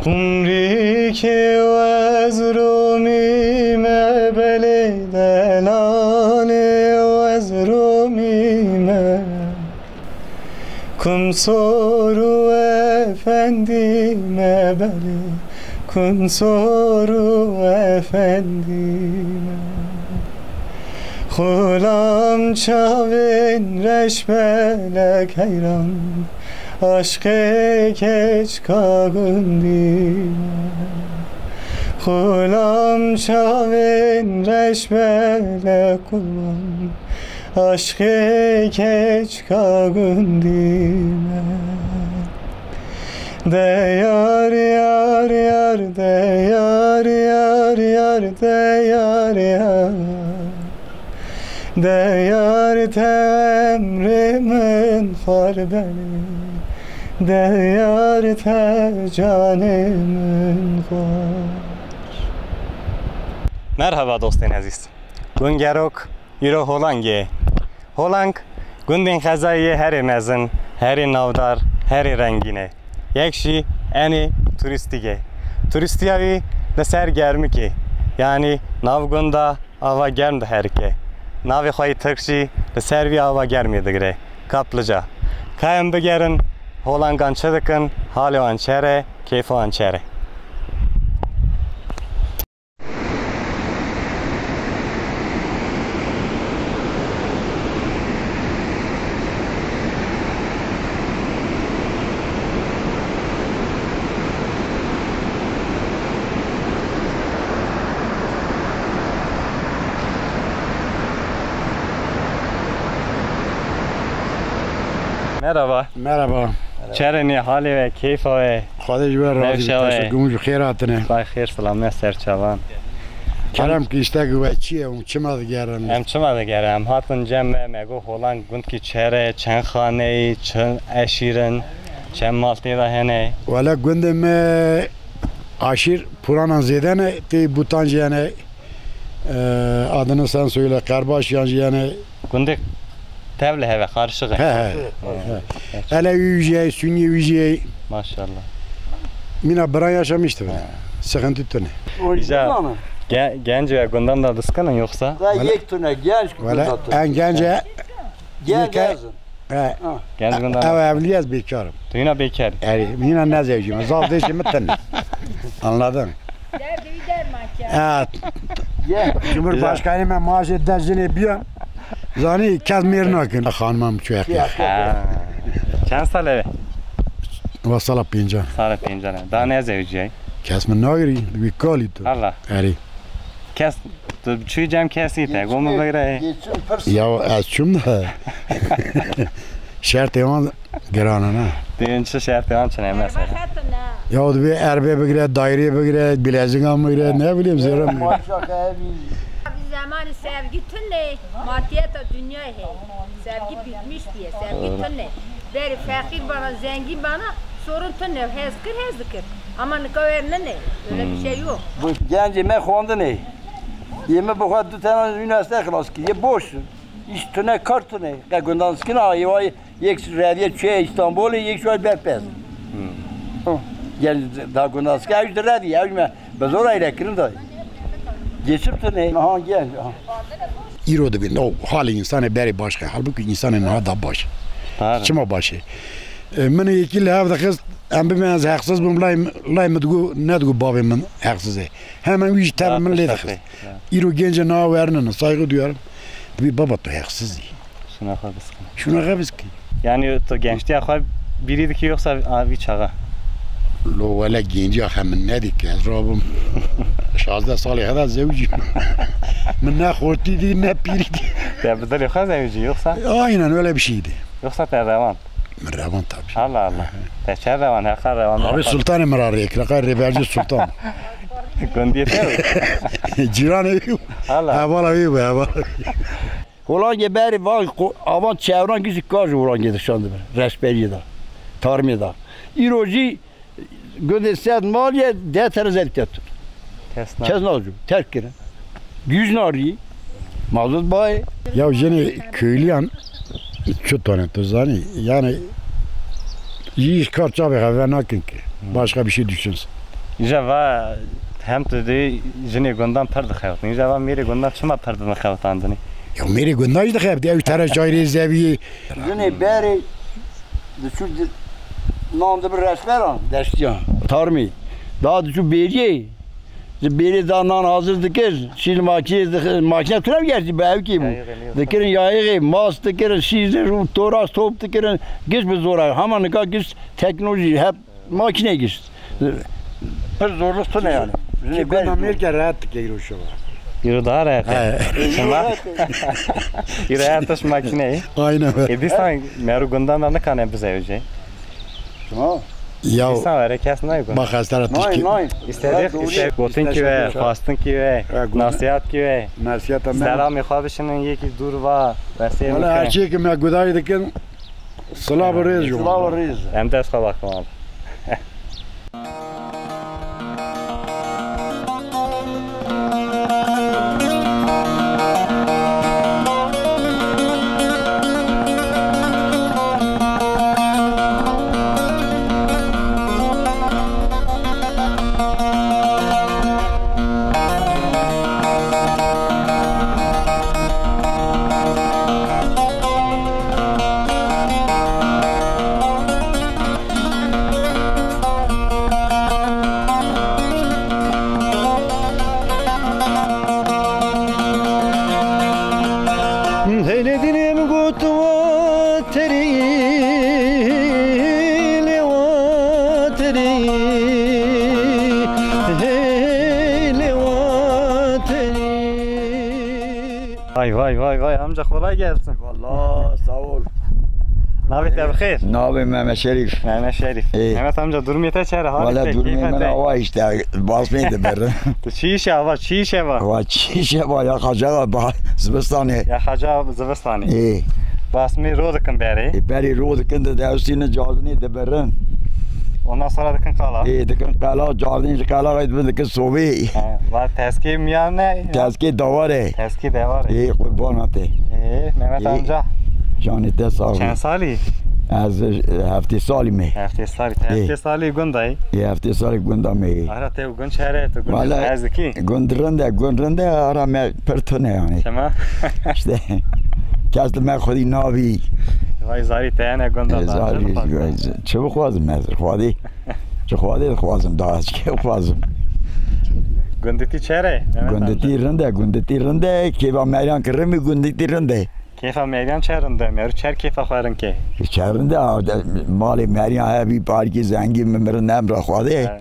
عمری که از رومی مبلی دلال از رومی کن سرو افندی مبلی کن سرو افندی خلام چاوین رش بلک حیران عشق کچ کاغندی خلام چاوین رش بلک قربان عشق کچ کاغندی دیار یار یار دیار یار یار دیار یار دیار تمر من خار بلی دیار جان من خار. Merhaba dostlar aziz. Gungerok yürü Hollang'e. Hollang günden kazayı her mezun, her navdar, her rengine. Yekşi eni turistige. Turistiyavi de ser germiki. Yani navgunda ava germdi herke. Navi xoy Türkçi de servi ava germedi gre. Kaplıca. Kayım begerin Hollangan çedekin hali ançere, keyfi ançere. Merhaba. Merhaba. Çereni hali ve keyfi ve خواهش بر راضی باشه گوش خیراتنه بخیر سلام سرچوان کرم که اشتاق و چیه و چه ماده گرم هم چه ماده گرم هاتن جمع مگو هولند گوند کی چهره چند خانه چند اشیرن چند مالتی ده هنه ولی گوندم aşir Puranan zedene te butancı yani adını sen söyle Karbaş yancı yani Gundik tevle heve karışık. Hele yüceği, sünni yüceği. Maşallah. Mina bıran yaşamıştı böyle. Sıkıntı tüne. Güzel. Genç ve Gundan da dıskanın yoksa? Yek tüne genç Gundan. En gence. Gezin. Genç Gundan. Evet evliyiz bekarım. Yine bekar. Yani yine ne zevcim. Zaldı işimi tüne. Anladın? Evet. Cumhurbaşkanı maaş edeceğini bir an. Zani Kazmir nakın. Hanımım çok ya. Çend sal eve? Vasala pincan. Sala pincan. Daha ne zevciye? Kesme nagri, bir kali tu. Allah. Eri. Kes, tu çuy cam kesite. Gomu böyle. Ya açım da. Şart evan geranana. Dünçe şart evan çene mesela. Ya o bir erbe begire, daireye begire, bileziğe begire, ne bileyim zerre. Zamanı sevgi tünne, maddiyata dünya hey. Sevgi bitmiş diye, sevgi tünne. Beri fakir bana, zengin bana, sorun tünne, hezkir. Ama ne kadar ne? Öyle bir şey yok. Bu genci me kuandı ne? Yeme bu kadar tane üniversite klas ki, ye boş. İş tünne kart tünne. Kagundan skina, ye yek radiye çe İstanbul'u yek şu an berpez. Gel daha gundan skina, üç radiye, üç bezor ayrekirin da. Geçip tünne, ha gel. İro da bir o hali insanı beri başka, halbuki insanın ha da baş. Çima başı. Mene yekil havda kız em ben haksız bum lay mıdgu nedgu babamın haksızı. Hemen üç tabimin leydi kız. İro gence na vernen saygı duyarım. Bir baba da haksız değil. Şuna kabız. Şuna kabız ki. Yani to gençliğe kadar biriydi ki yoksa abi çağa. Lo valla genci hemen ne dik Rabbim. 16 salı kadar zevciyim. Men ne korktu değil ne piriydi. Tebdil yok zevci yoksa? Aynen öyle bir şeydi. Yoksa terrevan. Revan tabii. Allah Allah. Teşer revan, her revan. Abi Sultan Emrah Rekla, Reberci Sultan. Gondiyete mi? Ciran evi. Allah. Havala evi, havala. Hollanda beri var, avan çevren güzel kaz Hollanda'da şu anda Resberiye'de, Tarmiye'de. İroji gönderilen maliye deteri zeltet. Kes nazım, terk kirin. Yüz nari, mazot bayi. Ya yine köylüyan şu tane tuzani yani yiyiş karça bir haber nakın ki başka bir şey düşünsün. جوا هم تو دی جنی گندان پرد خیاطنی جوا میری گندان چما پرد نخیاطاندنی یا میری گنداش دخیب دیوی ترش جایری زوی جنی بری دچو نام دبر رستوران دشتیان تارمی daha şu beri beri zaman hazır dikir şil makine turam gerçi be ev ki bu dikirin yağı mas dikirin şize ru toras top dikirin geç bir zora hemen ka geç teknoloji hep makine geç bir zorluk ne yani ki ben Amerika rahat dikiyor şu var Yürü daha rahat şuna yürü rahatış makine aynen ediysen meru gundan ne kanı bize evce tamam ya İnsan var kes ne yok bak hastara tişki İstedik gotun ki ve fastın ki ve nasihat ki ve nasihat ama selam mikhwabişinin yeki dur va vesile valla her şey ki me gudayı dikin sılav reis Sılav reis hem de eska bakmam Vay amca kolay gelsin. Vallahi sağ ol. Nabit bxeyr. Nabi Mehmet Şerif. Mehmet Şerif. Mehmet amca durmuyete çare hali. Valla durmuyor ben hava işte basmaydı beri. Çi işe hava, çi işe var. Hava çi işe var ya kaca var Zıbıstanı. Ya kaca Zıbıstanı. Basmayı rodıkın beri. Beri rodıkın da devsini cazını da berin. Ondan sonra dıkın kala. Dıkın kala cazını kala gayet dıkın sobi. Var teski miyan ne? Teski davare. Teski davare. Kurban atı. Mehmet amca. Canı te sağ ol. Çen sali? Az hafte sali mi? Hafte sali gundayı. Hafte sali gundamı. Ara te gun çare te gun azki. Gundrende ara me pertone yani. Tamam. İşte. Kaslı me khodi navi. Vay zari tane gunda. Zari çabuk khwazım mazır khwadi. Khwadi khwazım daha ki khwazım. Gundeti çare. Gundeti rende ki va meydan kırmı gundeti rende. Keyfa meydan çarında meru çer keyfa xarın ki. Çarında mali meydan abi parki zengin memrun nemra khwadi.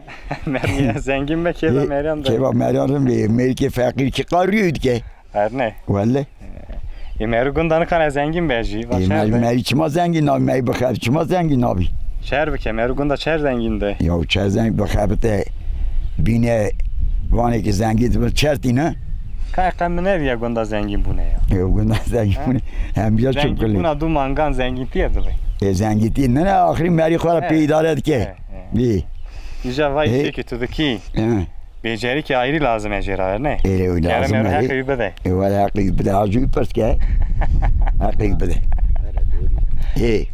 Meydan zengin mi keyfa meydan da. Keyfa meydan mi merke fakir ki qarıydı ki. Her ne? Vallahi. Meru gundanı kana zengin beji. Meri çima zengin abi mey bakar çima zengin abi. Çer bike meru gunda çer zengin de. Ya çer zengin bakabete bine vane ki zengin çertine. Kay kamne diye gunda zengin bu ne ya? Ya gunda zengin bu ne? Hem ya çok zengin buna du mangan zengin diye de. Zengin değil ne ahiri meri khara peydar ki. Bi. İja vay ki tudaki. Beceri ki ayrı lazım ecera ne? Öyle lazım. Yani hakkı yübede. Evet hakkı yübede. Acı yüpers ki. Hakkı yübede.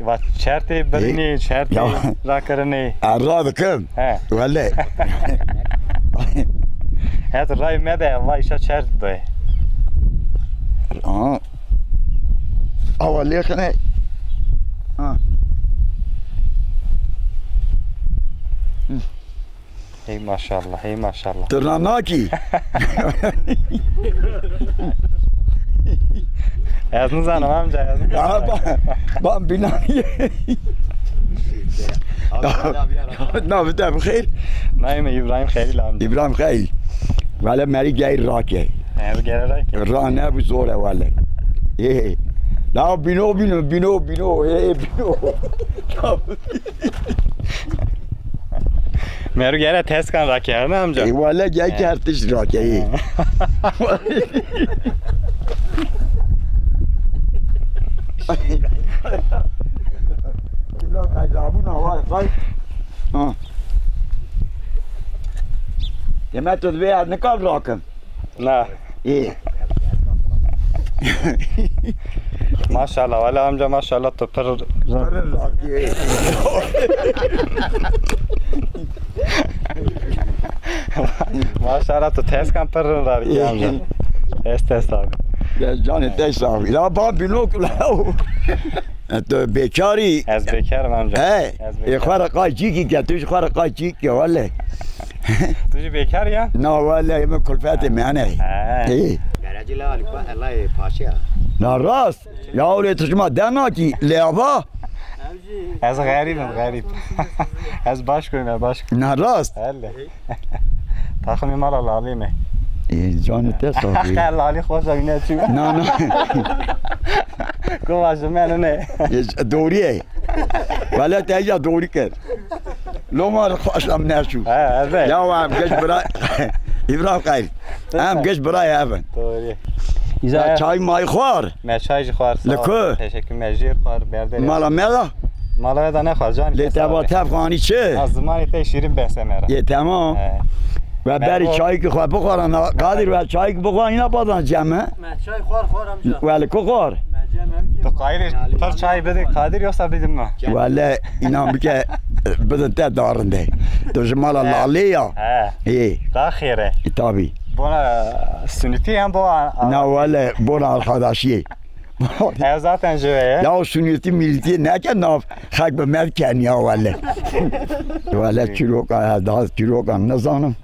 Vat çerte birini çerte rakarını. Arradıkım. Vallahi. Het ray mede vay işe çerte de. Avalle kene. Hey maşallah, hey maşallah. Tırnaki. Yazdın zanım amca yazdın. Ben binayı. Nabit abi xeyr. Naime İbrahim Xeyril amca. İbrahim Xeyril. Valla meri gayr raki. Evet gelerek. Rane bu zor valla. La bino. Bino. Meru gere test kan rakı ne amca? Valla gel kertiş rakı. Demet o dve ne kadar rakım? Na. İyi. Maşallah valla amca maşallah topar. Maşallah tu test kan pırırlar ki amca. Test abi. Canı test abi. La bak binok la. تو بیکاری از bekarım amca. ای خورا قاچی کی توش خورا قاچی کی ولی Tuji bekar ya? نه ولی من کلفت میانه ای درجه لا الکو الله پاشیا نه راست یا اولی تشما دنا کی لیابا Az garibim garip. Az baş koyma baş. نه راست Hele. Takım mal alayım mı? ای جان تصافی Lali خوشا بینه چی؟ نه نه گواشم منو نه. دوریه ولی تیجا دوری کرد لو ما خوشم نشو Evet. یا هم گش برای ابراهیم خیر هم گش برای هفن Doğru. چای مای خوار Meşaycı خوار. لکو Teşekkür mecir خوار berdere. مالا ملا Malaya da ne خوار can? لتبا تفخانی چه Az zamanı tek şirin beslemere. یه تمام و بری چایی که خواه بخورن قادر و چایی که بخورن اینا بادن جمعه Çay xor amca. ولی که خور Tu gayrı par çay bedi Kadir yoksa bildim mi? ولی اینا بگه بدن ته دارنده تو جمال لالی یا He. ای Daha xeyre. تابی Buna sünneti hem bu. نه ولی بنا الخداشی Ev zaten jüveye. یا سنیتی میلیتی نکن ناف خاک به مرد کنی ها ولی ولی چیروکا هداز چیروکا نزانم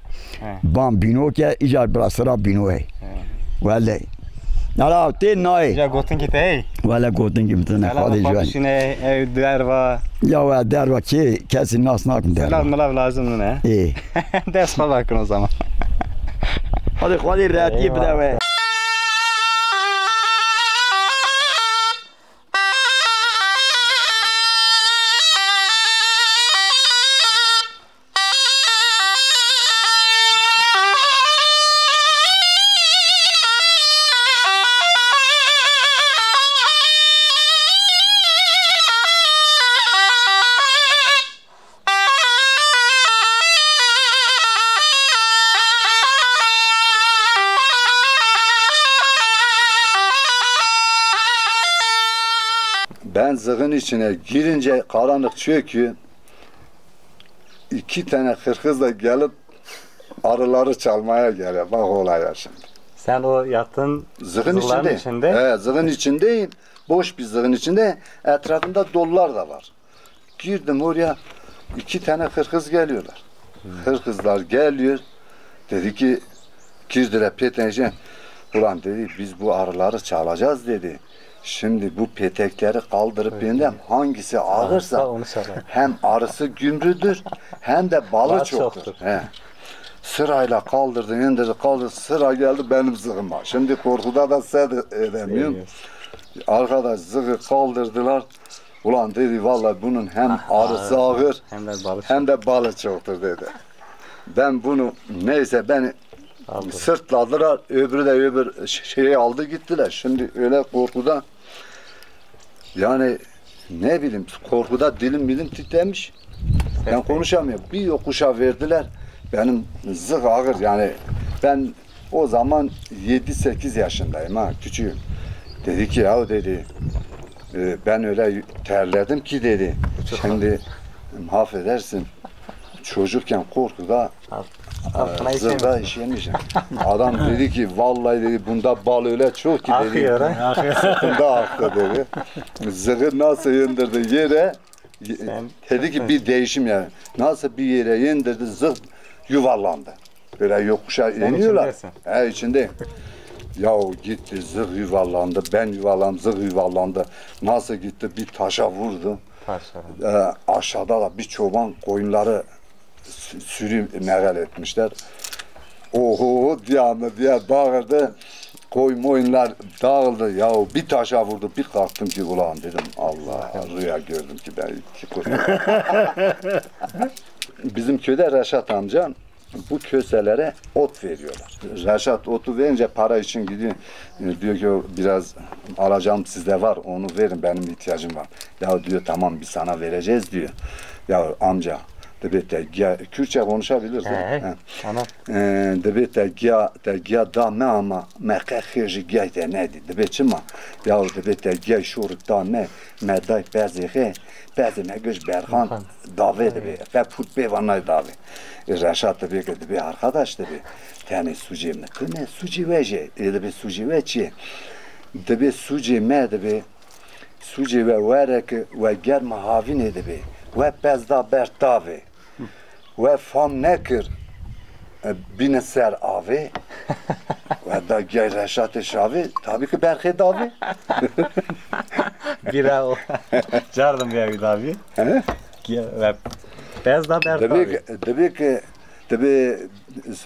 بام بینو که ایجاد برا سرا بینوه ولی نرا تین نای Ya gotun ki ey. ولی گوتن که میتونه خواهد Selam جوانی komşine ev derva. یا و در و که کسی ناس نکن در Selam mılav lazım ne? ای Ders kal bakın o zaman. خواهد خواهد راتی بدوه Ben zığın içine girince karanlık çöküyor. 2 tane kırkız da gelip arıları çalmaya geliyor. Bak olaya şimdi. Sen o yattın Zığın zıların içinde. He, zığın içindeyim. Boş bir zığın içinde. Etrafında dolular da var. Girdim oraya. 2 tane kırkız geliyorlar. Kırkızlar geliyor. Dedi ki girdiler peteğe. Ulan dedi biz bu arıları çalacağız dedi. Şimdi bu petekleri kaldırıp indim. Hangisi ağırsa onu çalar. hem arısı gümrüdür hem de balı çoktur. He. Sırayla kaldırdı, indirdi, kaldırdı. Sıra geldi benim zığıma. Şimdi korkuda da edemiyorum. Arkadaş zığı kaldırdılar. Ulan dedi vallahi bunun hem arısı ağır hem de balı çoktur dedi. Ben bunu neyse beni sırtladılar. Öbürü de öbür şeyi aldı gittiler. Şimdi öyle korkuda yani ne bileyim korkuda dilim titremiş. Ben konuşamıyorum. Bir yokuşa verdiler. Benim zık ağır yani ben o zaman 7-8 yaşındayım ha küçüğüm. Dedi ki ya dedi ben öyle terledim ki dedi. Şimdi affedersin çocukken korkuda zırda işemişim. Adam dedi ki vallahi dedi bunda bal öyle çok ki dedi. Akıyor ha. Bunda aktı dedi. Zırhı nasıl indirdi yere dedi ki bir değişim yani. Nasıl bir yere indirdi zırh yuvarlandı. Böyle yokuşa iniyorlar. He içindeyim. Yahu gitti zırh yuvarlandı, ben yuvarlandım, zırh yuvarlandı. Nasıl gitti bir taşa vurdu. Aşağıda da bir çoban koyunları sürü meral etmişler. Oho diye bağırdı. Koyunlar dağıldı. Yahu bir taşa vurdu, bir kalktım ki ulan dedim Allah rüya gördüm ki ben iki kurtuldum. Bizim köyde Reşat amca bu köselere ot veriyorlar. Reşat otu verince para için gidiyor. Diyor ki biraz alacağım sizde var onu verin benim ihtiyacım var. Ya diyor tamam biz sana vereceğiz diyor. Ya amca debete Kürtçe konuşabilirsin. Tamam. Debete gya da me ama me khirji gya de ne di debete ma ya debete gya şuruk da me day pezehe peze me göz berhan davet be ve put be vanay davet Reşat tabii ki bir arkadaş tabii. Tane suci mi? Ne suci veje? Tabii suci ve çi. Tabii suci me tabii. Suci ve verek ve germa havine tabii. Ve bezda bertave. Ve fam nekir. Bine ser avi. Ve da gel Reşat şavi. Tabii ki berhe davi. Bira o. Cardım bir abi. Ve bez da ber tabii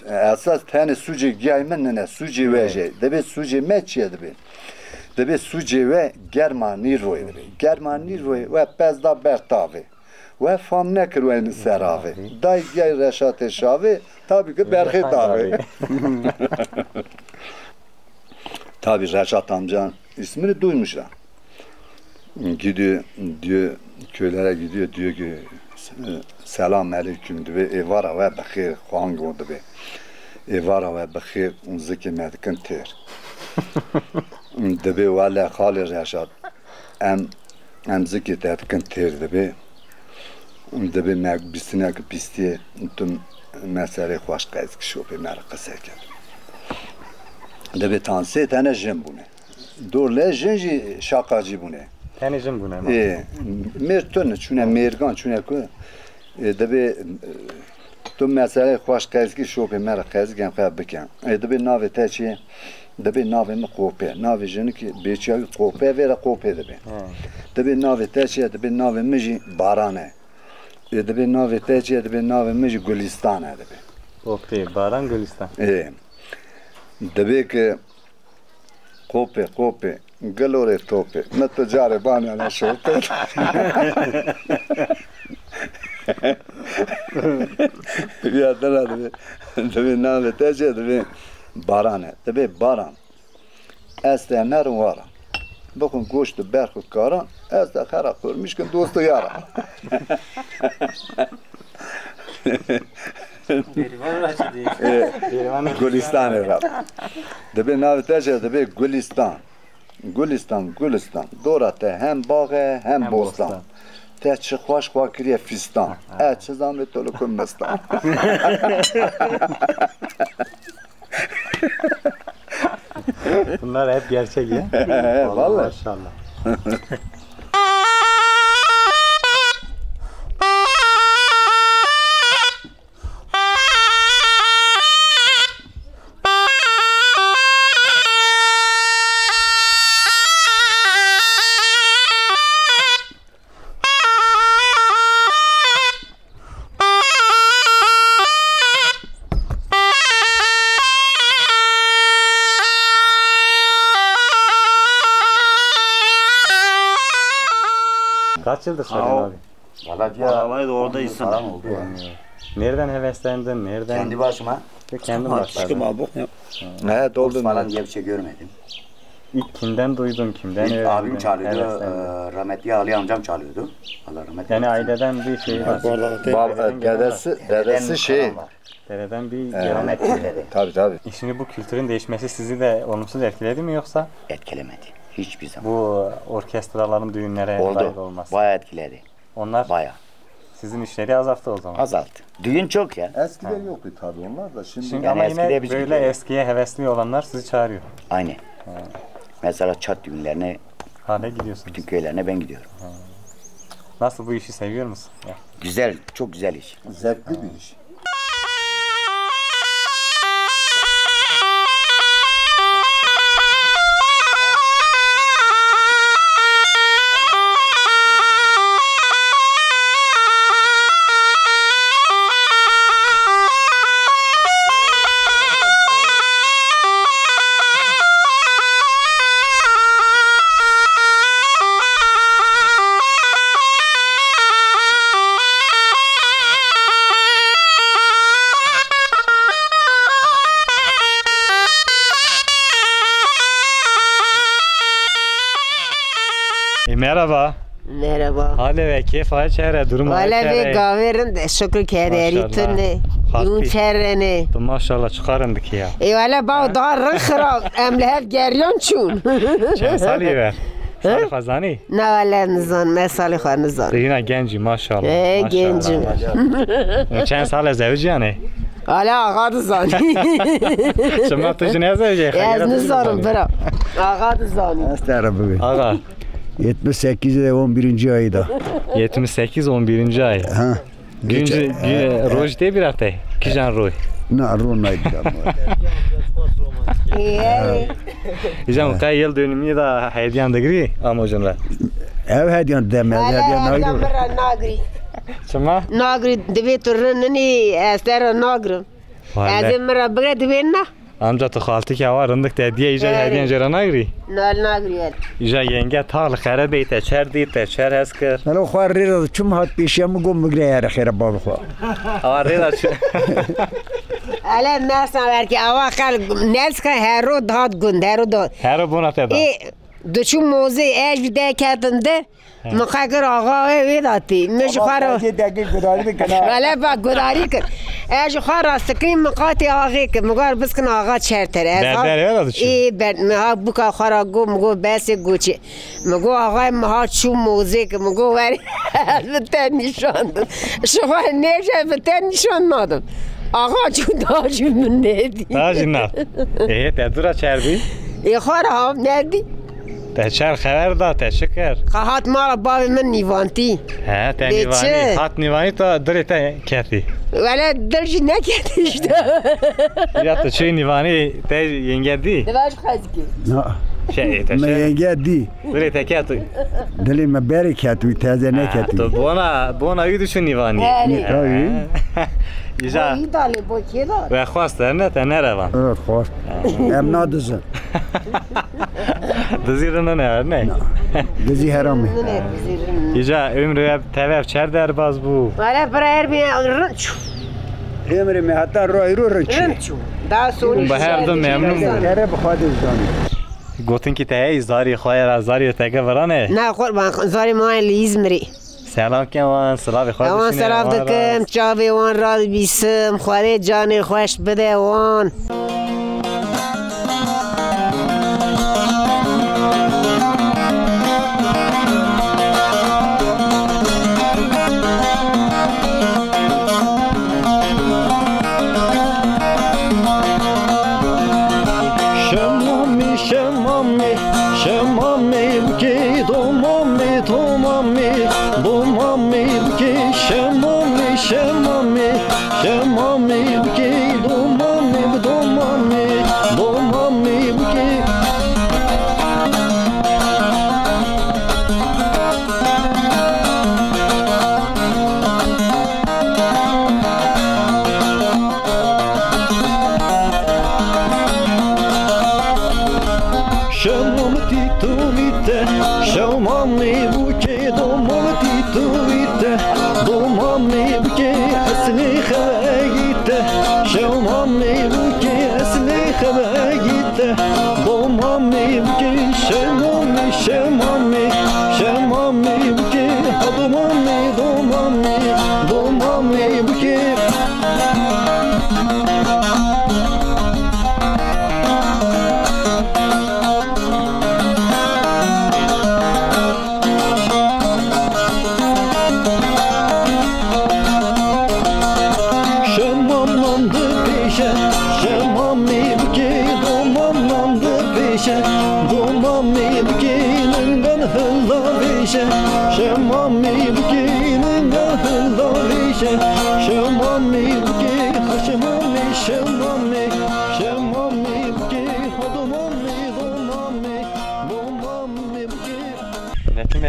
esas tane suci giymen ne suci veje. Tabii suci meçye tabii. Tabii suci ve germani roy. Germani roy ve bez da bertavi. Ve fam nekir ve seravi. Da gel Reşat şavi. Tabii ki berhe davi. Tabii Reşat amcan ismini duymuşlar. Gidiyor diyor köylere gidiyor diyor ki selam aleyküm diyor evara ve bakir hangi oldu be evara ve bakir zeki medikin ter diyor valla hali Reşat em zeki medikin ter diyor meg bisine ki pisti tüm mesele hoş kayız ki şu bir merak seker diyor tanse tane jem bunu doğru jenji şakacı bunu Tenizim bu ne? Mertön, çünkü mergan, çünkü tabi tüm mesele hoş kazki şope merak kazgen kaya biken. Tabi navi teçi, tabi navi mi kope, navi jeni ki beçi kope vera kope tabi. Tabi navi teçi, tabi navi mi barane. Tabi navi teçi, tabi navi mi Gülistan tabi. Kope, baran Gülistan. Tabi ki kope. Galore tope, ne tecare bana ne şope. Ya tabii, tabii ne tecare tabii barane, tabii baran. Estener var. Bakın goştu berkut karan, este khara kurmuş ki dostu yara. Berivan Raşidi. Gülistan var. Tabii ne tecare tabii Gülistan. Gülistan. Dora te hem bağı hem bostan. Te çıkvaş vakiriye fistan. Çi zahmet dolu kumbistan. Bunlar hep gerçek ya. Vallahi. Maşallah. Kaç yıldır söylüyorsun abi? Vallahi oradayız sana. Nereden heveslendin? Nereden? Kendi başıma. Kendim başladım. Ne doldun falan diye bir şey görmedim. İlk kimden duydun? Kimden İlk öğrendin? abim çalıyordu. Heveslendin. Rahmetli Ali amcam çalıyordu. Allah rahmet Yani eylesin. aileden bir şey var. Dedesi şey. Dededen bir Rahmet eyledi. Tabii. Şimdi bu kültürün değişmesi sizi de olumsuz etkiledi mi yoksa Etkilemedi. Hiçbir zaman. bu orkestraların düğünlere dahil Oldu. olması? Bayağı etkiledi. Onlar Bayağı. sizin işleri azalttı o zaman. Azalttı. Düğün çok ya. Eskiden yoktu tabii onlar da şimdi. Şimdi Yani ama yine eskide biz böyle gidiyoruz. eskiye hevesli olanlar sizi çağırıyor. Aynı. Mesela çat düğünlerine, Hala gidiyorsunuz. bütün köylerine ben gidiyorum. Nasıl bu işi seviyor musun? Ya. Güzel, çok güzel iş. Zevkli bir iş. Merhaba. Merhaba. Hale ve keyif hal çehre durum hal Valla çehre. ve gaverin de şükür kereri Maşallah. tünne. Harbi. Yun çerrene. Maşallah çıkarındık ya. Valla bağ da rıkhra. Emle hep geryon çun. Çen saliye ver. سال خزانی نه ولی نزان من سال خواه نزان دیگه گنجی ماشاءالله گنجم چند سال زوجیانه حالا آقا نزانی شما تو جنه زوجی از نزانم برا آقا نزانی است بگو آقا 78 11. ayda 78 11. ay ha روز دی birate kijan roy ne ronaydı İzam kay yıl dönümü da hediyen de gri amocunla ev hediyen demez hediyen nagri ناگری شما ناگری دوی تو رننی استر ناگرم از مرا بگه دوی نه amca to xaltı ki var rındık da diye ica hediyen jarana gri نه ناگری ica yenge tal xarabe te çer di te çer haskır Alo xarrir çum hat peşem gum migre yar xira bab xwa avarre da اله مثلا ورکی اوا خل نس که هرو داد گند هرو داد her buna te da دو چون موزه اج بیده کردنده مخاطر آقا ویداتی مش خارو ولی با گداری کن اج خار راستکیم مقاطی آقا که مگر بس کن آقا چرتره ای بر مها بکا خارا گو مگو بس گوچی مگو آقا مها چون موزه که مگو وری البته نشان داد شما نشه البته نشان ندادم آقا چون داجی من ندی داجی نه te dura çerdi ای خارا هم ندی te çer xabar da te şeker خواهد مال باب من نیوانتی he te nivani hat nivani ta dure te kati ولی درجی نکردیش ده ya to çi nivani te yenge di دواج خواهد که ne şey te me şey yenge di dure te kati dili me bereket vi taze ne kati to bona yudu şu nivani tabii ica iyi dalı bu ki da ve xwast ne te ne revan evet xoş em nadızın dizirine ne ne bizi haramı ica ömrü tevev çer derbaz bu ولی برای بی رنچو emri me hatta roy rınçı رنچو دا سونی به هر دو memnun bu kere bxad izdanı gotin ki te izari khoyar azari te gevrane نه قربان زاری ما لیزمری selam keman sılavi khoy اوان سراف دکم چاوی وان را بیسم خواره جانی خوش بده وان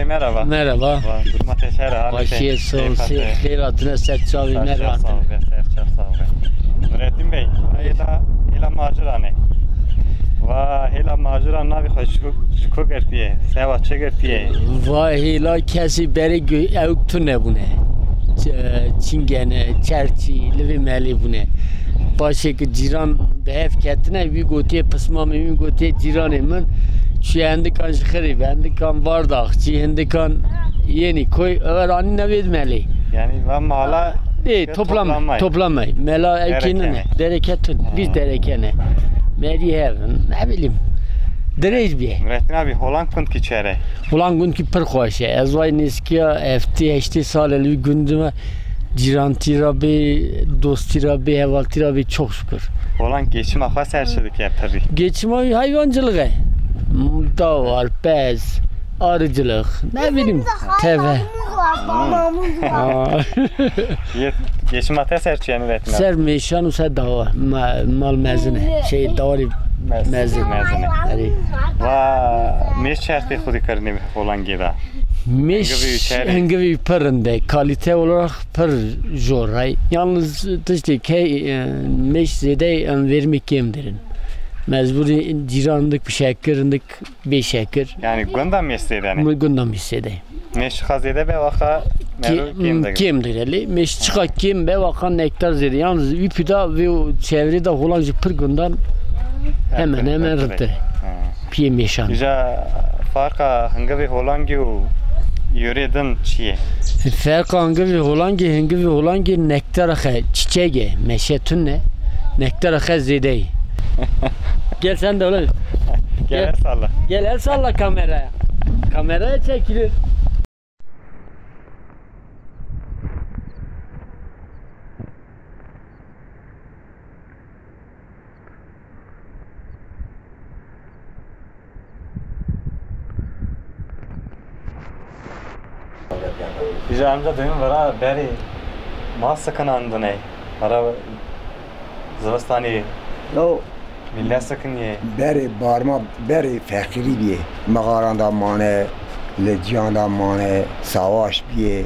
merhaba. Merhaba. Durma teşekkür. Başiyet solsi. Khairatına serçavi merhaba. Nurettin Bey, hela macirane. Va hela macirane bir hoşçuk gertiye. Seva çegertiye. Va hela kesi beri evktun ne bu ne? Çingene, çerçi, livimeli bu ne? Başka ciran behef ketine bir gotiye pısmamı bir gotiye ciranı mı? Çi hendikan şıkırı, hendikan vardak, çi hendikan yeni koy, öğrani nevedmeli. Yani ben mahala toplamay. Mela evkinin dereketun, biz derekene. Meri hevin, ne bileyim. دريج بيه مرتين أبي هولند كنت كيشاره هولند كنت كي برخواشه از وای نسکیا افتی 8 سال الوی گندم جیرانتی را به دوستی را به حوالتی را به çok şükür. Hollanda geçim akva serçelik ya tabii. Geçim hayvancılığı. Da var, pez, arıcılık, ne bileyim, teve. Geçim akva serçe yani üretim. Ser meşan usa dava, mal mezine, şey davari mezine. Ve meş şartı xudi karni Hollanda'da. Meş engevi perinde, kalite olarak per joray. Yalnız işte ki meş zede vermek kemdirin. Mecburi cirandık bir şekerdik, bir şeker. Yani gündem mesleği yani. Gündem mesleği. Meş xazede be vaka kimdir eli? Meş çıka kim be vaka nektar zede. Yalnız üpüda ve çevrede Hollanda per gündem hemen rıttı. Piye meşan. İca farka hangi Hollanda yöredin çiğ. Farka hangi Hollanda nektar xe çiçeğe meşetün ne? Nektar xe zede. Gel sen de oğlum. Gel el salla. Gel el salla kameraya. Kameraya çekilir. Biz amca duyum vara beri masakın andı ne? Vara Zivastani. Yo. Millet sakın ye. Beri barma beri fakiri biye. Mağaranda mane, lecianda mane, savaş biye.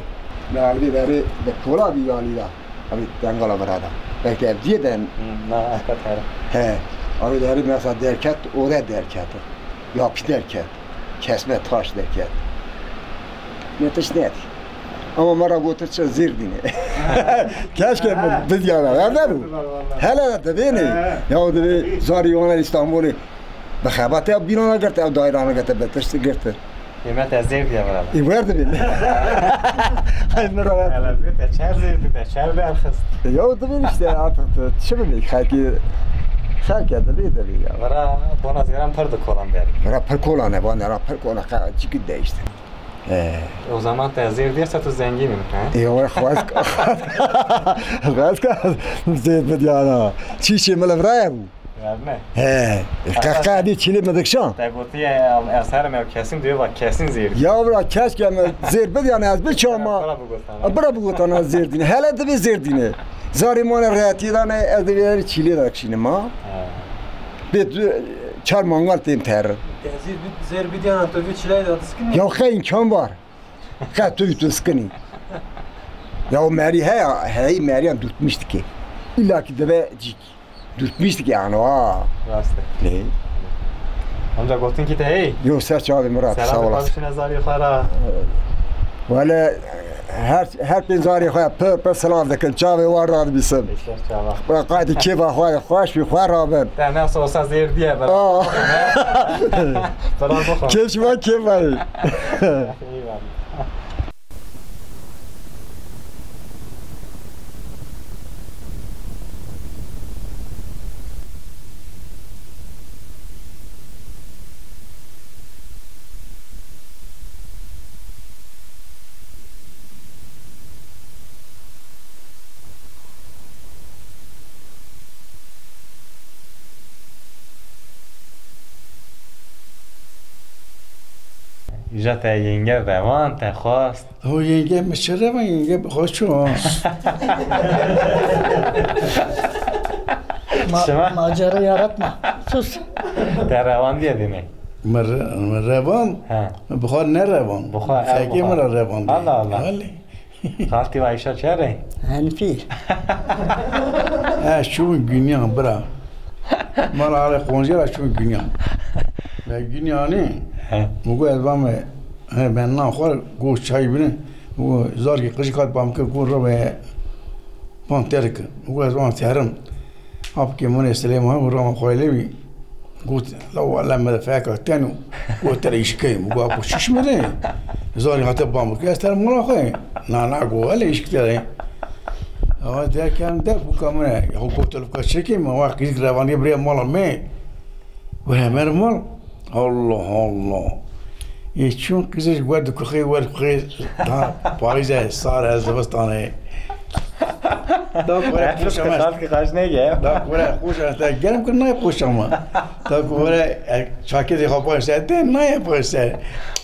Nerede beri de kola bir yalıyla. Abi dengala barada. Belki evciyeden. Na akat her. He. Abi deri mesela derket, o da derket. Yapı derket. Kesme taş derket. Ne taş ne? Ama mara götürse zirdini. Keşke biz yana verdi bu. Hele de beni. Ya dedi zariyona İstanbul'u. Bakabate binona gitti, dairana gitti, betişti gitti. Yemet ezir diye var abi. Verdi beni. Hayır ne var? Hele bir de çer zirdi de çer bir arkası. Ya dedi işte artık şimdi belki şarkıda bir de ya. Vara bana ziyaran pırdı kolan beri. Vara pır kolan ne bana pır kolan çıkıp değişti. O zaman tezir diyorsa tu zenginim. Ya خواست زید بدیانا چی چی ملفرای بو؟ نه. قاعدی چیلی مدکشان. تقوتی اثر میو کسیم دیو و کسیم زیر. یا برا کس که زیر بدیانه از بچه‌ما. برا بگوتانا زیر دینه. هلا دبی زیر دینه. زاری مان راحتی دانه از دیواری چیلی دکشینه ما. بید چهار مانگال تیم تر. زیر بدیانه تو وی چیلی دادسکنی؟ یا خیلی کم بار. خیلی توی تو سکنی. Ya o Meri hey Meryem tutmuştu ki. İlla ki de tutmuştu ki yani ha. Rastı. Ne? Amca gotun ki de hey. Yok serç abi Murat sağ olasın. Selam başına zari xara. Valla her bir zari xara per selam dekin çavi var rahat bilsin. İşler çava. Bırak hadi kiba xara xoş bir xara ben. Ben nasıl olsa zehir diye ben. Selam bakın. Keşme kiba. Eyvallah. İca te yenge revan te xwast. O yenge meşe revan yenge xoşu. Macera yaratma. Sus. Te revan diye demek. Revan? Bukhar ne revan? Bukhar. Feki mi revan? Allah Allah. Halti ve Ayşe çare. Hanfi. Şu günyan bra. Mara ale konjera şu günyan. Ve günyani مگو البام ben نخور گوش چای بینه مگو زاری قشقات بام که گور رو به پانترک مگو البام تهرم اب که من استلام هم رو ما خویلی بی گوت لو لما دفعك تانو گوت تریش کی مگو ابو شش مره زاری هات بام که استلام ملا خوی نه گو ولی ایش کتره آه ده کم ده بو کامره هو گوت لو کشکی ما وقتی روانی بری مال می و همه مال Allah Allah. چون کسیش ورد کخی تا پاییزه سار از دبستانه دا کوره خوشم است که قاش نگه دا کوره خوشم است گرم کن نه خوشم دا کوره چاکی خواب است نه پوسته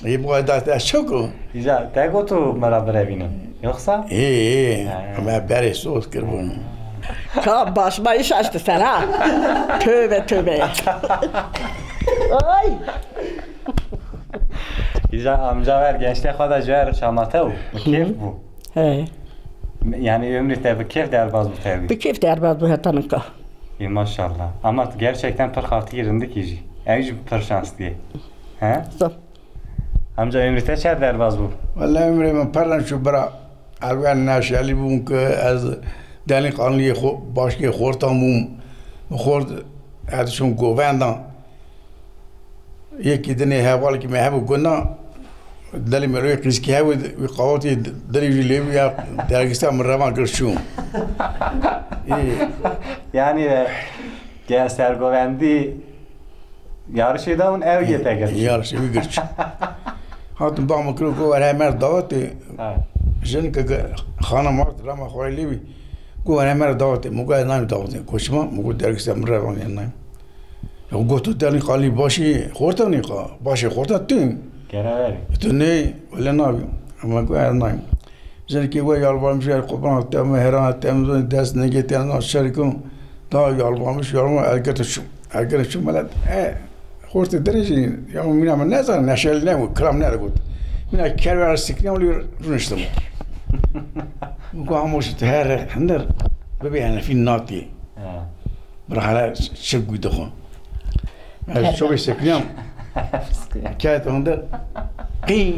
یه بود دست شکو ایجا تگو تو مرا بروینم یخسا من بری صوت کردم تا باش مایش است سنا tövbe tövbe ay ایجا amca ver gençliğe kadar ciğer şamata o keyif bu he yani ömrü bu keyif derbaz bu tabi bir keyif derbaz bu hatanıka iyi maşallah ama gerçekten pır kartı yerinde ki en pır şans diye he amca ömrü çer derbaz bu vallahi ömrü ben parlan şu bra algan naşali bun ki az dani kanlı başka hortamum خورد ازشون گووندن یکی دنی حوالی که محبوب گنا دلی مروی قیسکی هوا قواتی دلی جلیبی یا درگسته مروان کرشون yani gençler govendi yarışıydı onun ev yeter yarışı bir görüş hatun bağımı kuru gover hemer davatı jön ki hanım var rama xoylibi gover hemer davatı muga nayım davatı koşma muga dergiste meravan yanayım گوتو دانی خالی باشی خورده نیکا باشی خورده تیم گرایی تو نه ولی نبی اما گویا نیم زنی که گویا یالبارم شیر قبلا تام هران تام دست نگیتی آن شریکم تا یالبارمش یالبارم الگرشم ملت خورده درجی یا میرم نزار نشال نمو کرام نرگود مینا کار سکنیم ولی رونشتم گویا موشت هر هندر ببین فی ناتی برای شگوی دخون شو بسكنيم كانت عندنا قي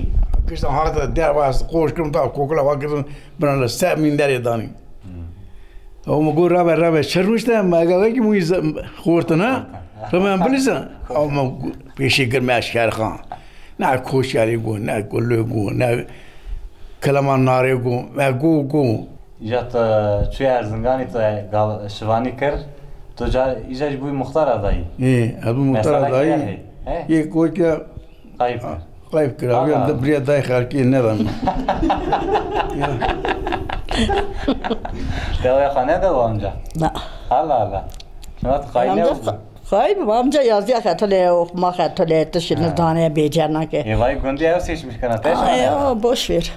كيش هذا دعوة قوش كم تاع كوكلا واقف بنا الساعة من داري داني هو مقول رابع شروش ده ما قال لي مويز خورتنا فما بلسا أو ما بيشي قرماش كارخان نا كوش عليه يقول نا كله يقول نا كلام النار يقول ما يقول جات شو أرزنگانی تو شوانی کر تو جا ایجاج بوی مختار adayı. ابو مختار adayı. ये कोई क्या قايب كده بيان بريا داي خاركي نظام Devaya khane de amca. لا Allah Allah. Şuna kayne oldu. Kayıp amca yazıyor katılıyor okuma katılıyor dışını taneye becerna ki. Vay gündü ev seçmiş kana teş. Ay boş ver.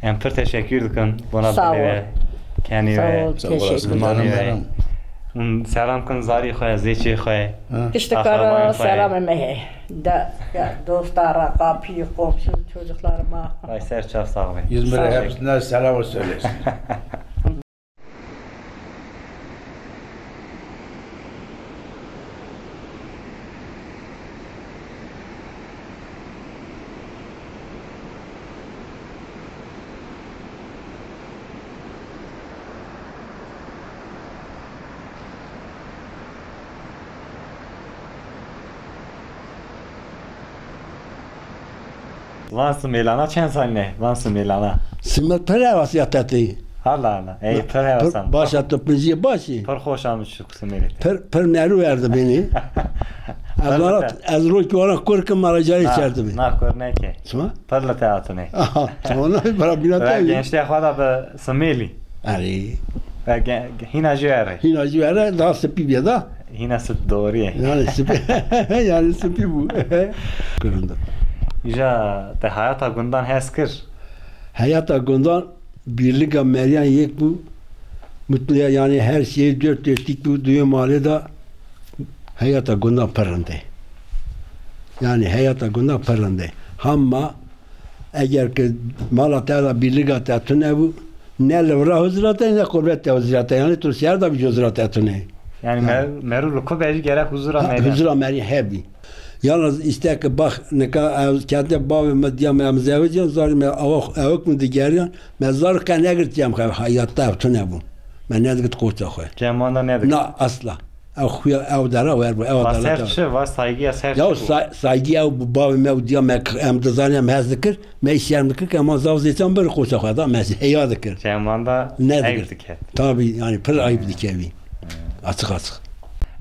En pır teşekkür ederim buna böyle. Kendi ve zamanı ve selam kın zari khoya zeçi khoya. İşte kara selam mehe. Da dostlara kapıyı komşu çocuklarıma. Ay serçaf sağ olun. İzmir'e hepsine selam söylesin. Vansın Milana çen sanne? Vansın Milana. Simet pere vasiyatati. Allah Allah. Ey pere vasan. Başa topluca başı. Pır hoşamış şu kısmını. Pır neru verdi beni. Az roki ona korkum maracayı içerdi beni. Na kor ne ki? Sma? Pırla teatro ne? Aha. Ona bara bilata. Gençliğe kadar be Sameli. Ali. Hina jere. Hina jere daha sepi bir da. Hina sıt doğruya. Yani sepi bu. Kırında. İja te hayata gundan heskir. Hayata gundan birlik ameliyan yek bu. Mutluya yani her şeyi dört dörtlük bu duyum hali da hayata gundan parında. Yani hayata gundan parında. Ama eğer ki Malatya'da birlik atı ne bu? Ne levra huzurata ne kurbette huzurata yani Türkiye'de da bir huzurata atı ne? Yani merulu kubeci gerek huzura meri. Huzura meri hebi. Yalnız işte ki bak ne kadar kendi babam medya memzevci zalim avuk mu digeriyan mezar kan ne gideceğim hayatta yaptı ne bu ben ne git koça koy Cemanda ne dik na asla ev dara ver bu ev dara serçe var saygıya serçe ya saygıya bu babam medya memzalim hazikir meşyermik ama zavzetan bir koça koy da mez heyadıkır Cemanda ne dik tabii yani pır ayıp dikevi açık açık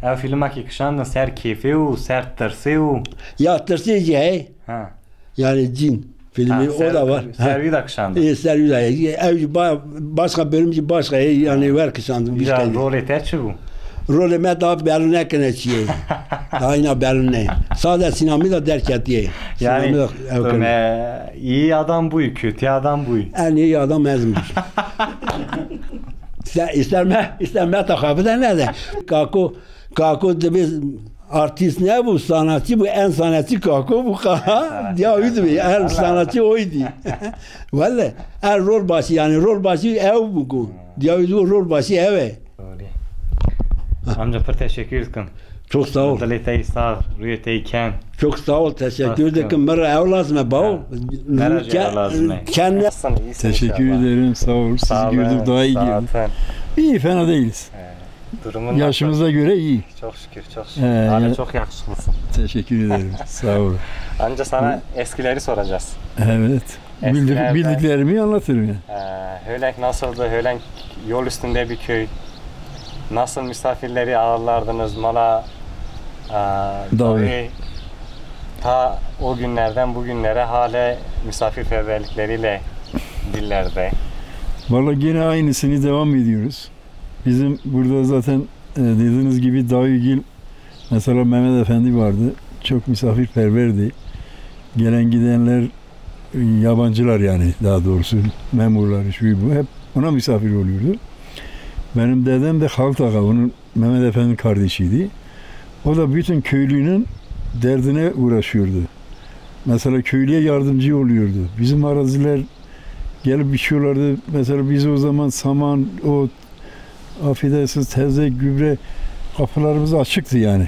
Ev filma ki kışandın ser keyfi u ser tırsı u. Ya tırsıcı hey. Ha. Yani cin filmi o da var. Servi de kışandın. Servi de. Ev başka bölümcü başka yani var kışandım. Ya rol eter çi bu? Rolüme daha belli ne kene çiye. Daha yine belli ne. Sadece sinemı da derk ettiye. Yani iyi adam bu, kötü adam bu. En iyi adam ezmiş. İsterme takabıda ne de. Kako de bir artist ne bu sanatçı bu en sanatçı kako bu kaha. Ya oydu be en sanatçı oydu. Vallahi en rol başı yani rol başı ev bu. Ya rol başı eve. Amca pır teşekkür ederim. Çok sağ ol. Dalitayı sağ, rüyeteyken. Çok sağ ol, teşekkür ederim. Mera ev lazım bağ. Kendi teşekkür ederim, sağ ol. Sizi gördük daha iyi gördük. İyi, fena değiliz. Yaşımıza göre iyi. Çok şükür, çok şükür. Hala çok yakışıklısın. Teşekkür ederim, sağ ol. Anca sana eskileri soracağız. Evet. Bildiklerimi anlatırım yani. Hölenk nasıldı? Hölenk yol üstünde bir köy. Nasıl misafirleri ağırlardınız? Mala tabii ta o günlerden bugünlere hala misafirperverlikleriyle dillerde. Vallahi yine aynısını devam ediyoruz. Bizim burada zaten dediğiniz gibi Dağıgil mesela Mehmet Efendi vardı. Çok misafirperverdi. Gelen gidenler yabancılar yani daha doğrusu memurlar şu bu hep ona misafir oluyordu. Benim dedem de Halit Ağa, onun Mehmet Efendi'nin kardeşiydi. O da bütün köylünün derdine uğraşıyordu. Mesela köylüye yardımcı oluyordu. Bizim araziler gelip biçiyorlardı. Mesela biz o zaman saman, ot, affedersiniz tezek, gübre kapılarımız açıktı yani.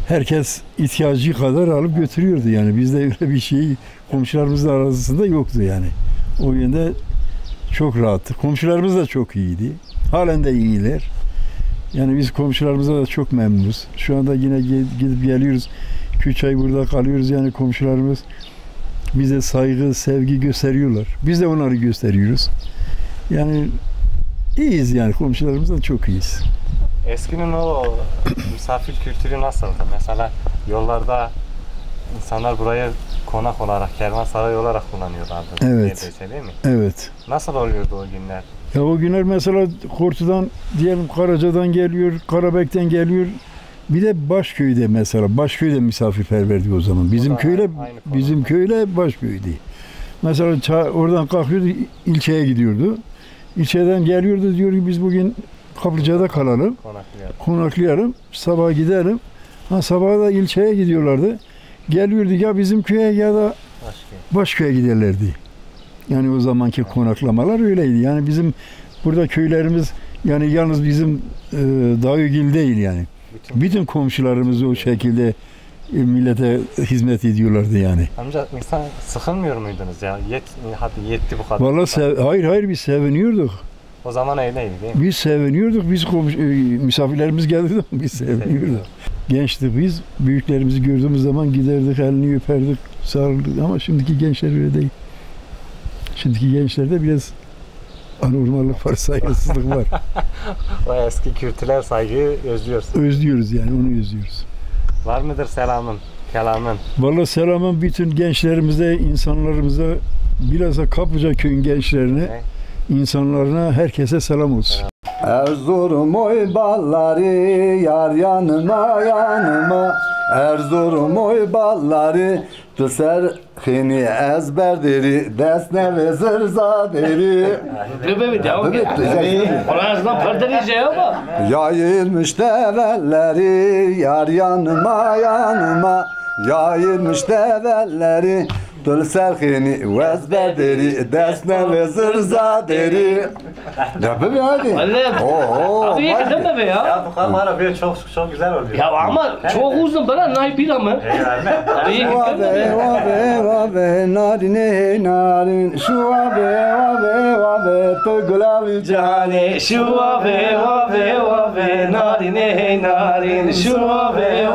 Herkes ihtiyacı kadar alıp götürüyordu yani. Bizde öyle bir şey komşularımızın arasında yoktu yani. O yönde çok rahattı. Komşularımız da çok iyiydi. Halen de iyiler. Yani biz komşularımıza da çok memnunuz. Şu anda yine gidip geliyoruz. 2-3 ay burada kalıyoruz yani komşularımız bize saygı, sevgi gösteriyorlar. Biz de onları gösteriyoruz. Yani iyiyiz yani komşularımızla çok iyiyiz. Eskinin o misafir kültürü nasıldı? Mesela yollarda insanlar burayı konak olarak, kervansaray olarak kullanıyorlardı. Evet. Değil mi? Evet. Nasıl oluyordu o günler? Ya o günler mesela Kortu'dan diyelim Karaca'dan geliyor, Karabek'ten geliyor. Bir de Başköy'de mesela Başköy'de misafirperverdi o zaman. Bizim köyle Başköy'dü. Mesela oradan kalkıyordu ilçeye gidiyordu. İlçeden geliyordu diyor ki biz bugün Kaplıca'da kalalım. Konaklayalım. Sabah gidelim. Sabah da ilçeye gidiyorlardı. Geliyordu ya bizim köye ya da Başköy'e giderlerdi. Yani o zamanki konaklamalar öyleydi. Yani bizim burada köylerimiz yani yalnız bizim Dağıgil değil yani. Bütün komşularımız o şekilde millete hizmet ediyorlardı yani. Amca insan sıkılmıyor muydunuz ya? Hadi yetti bu kadar. Vallahi hayır biz seviniyorduk. O zaman öyleydi değil mi? Biz seviniyorduk. Biz misafirlerimiz geldi de biz seviniyorduk. Gençtik biz. Büyüklerimizi gördüğümüz zaman giderdik, elini öperdik, sarıldık. Ama şimdiki gençler öyle değil. Şimdiki gençlerde biraz anormallik var, saygısızlık var. O eski kültürel saygıyı özlüyoruz. Özlüyoruz yani, onu özlüyoruz. Var mıdır selamın, kelamın? Vallahi selamın bütün gençlerimize, insanlarımıza, bilhassa Kaplıca köyün gençlerine, insanlarına, herkese selam olsun. Erzurum oy balları, yar yanıma yanıma. Erzurum oy balları, tu serhini ezberdiri, desne ve zırzadiri. Tabii devam et. Orasından pırdırıcı ama. Yayılmış develleri, yar yanıma yanıma. Yayılmış develleri, tu serhini ezberdiri, desne ve zırzadiri. Yapı bir hadi. Abi yakın be ya. Ya bu kamera böyle çok güzel oluyor. Ya ama çok uzun bana nay bir ama. Vabe narine narin şu vabe to gulabi cane şu vabe narine narin şu vabe